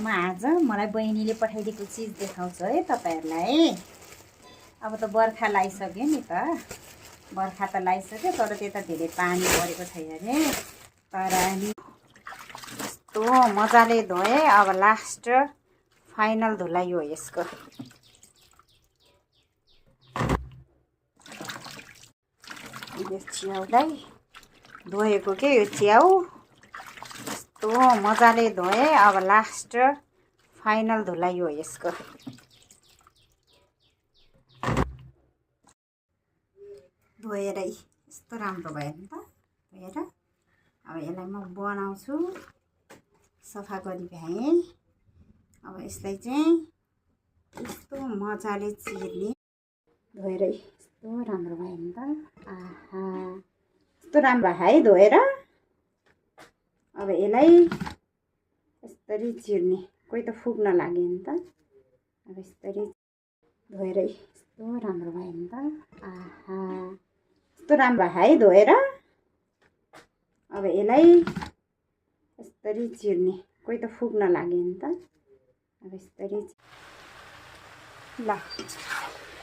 म आज मलाई बहिनीले पठाइदिएको चिज देखाउँछु है तपाईहरुलाई। अब त बर्खा लागिसक्यो नि त, बर्खा त लागिसक्यो तर त्यता धेरै पानी परेको छैन रे। तर अनि यस्तो मजाले धोए। अब लास्ट फाइनल धुलाइ हो यसको। यो च्याउलाई धोएको के यो च्याउ यस्तो मजाले धोए। अब लास्ट फाइनल धुलाइ हो यसको। धोएर यस्तो राम्रो भयो नि त धोएर। अब यसलाई म बनाउँछु, सफा गरी भ्याएँ। अब यसलाई चाहिँ यस्तो मजाले चिर्ने। धोएर यस्तो राम्रो भयो नि त। आहा यस्तो राम्रो है धोएर। अब यसलाई यसरी चिर्ने, कोही त फुक्न लाग्यो नि त। अब यसरी धोएर यस्तो राम्रो भयो नि त। आहा यस्तो राम्रो है धोएर। अब यसलाई यसरी चिर्ने, कोही त फुक्न लाग्यो नि त। अब यसरी ल।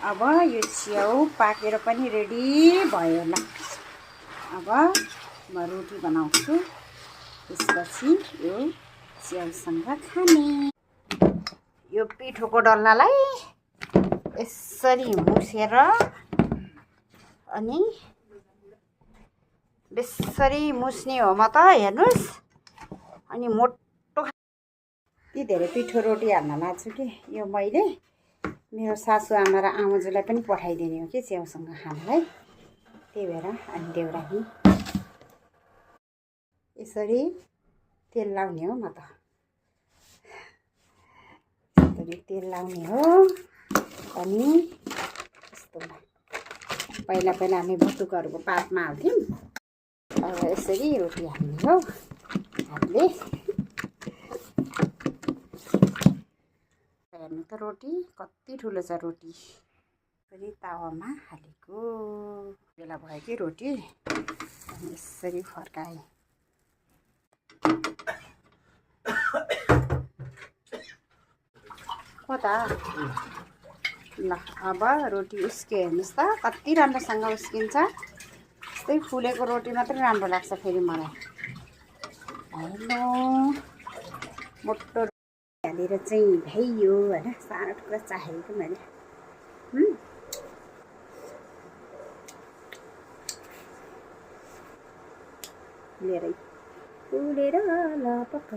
अब यो च्याउ पाकेर पनि रेडी भयो। ल अब म रोटी बनाउँछु, त्यसपछि यो च्याउसँग खाने। यो पिठोको डल्लालाई यसरी मुसेर अनि बेसरी मुस्ने हो म त। हेर्नुस् अनि मोटो यति धेरै पिठो रोटी हाल्न लाग्छु कि यो मैले मेरो सासू आमा र आमाजुलाई पनि पठाइदिने हो कि च्याउसँग खानलाई। त्यही भएर अनि देउरानी यसरी तेल लाउने हो म त। यसरी तेल लाउने हो। अनि यस्तो पहिला हामी बटुकाहरूको पातमा हाल्थ्यौँ। अब यसरी रोटी हाल्ने हो हातले। हेर्नु त रोटी कति ठुलो छ रोटी। यसरी तावामा हालेको बेला भयो कि रोटी। अनि यसरी फर्काएँ। कता ल अब रोटी उस्क्यो। हेर्नुहोस् त कति राम्रोसँग उस्किन्छ। यस्तै फुलेको रोटी मात्रै राम्रो लाग्छ फेरि मलाई। हेर्नु मोटो हालेर चाहिँ भ्याइयो होइन। सानो टुक्रा चाहेको मैले। फुलेर ल पक्का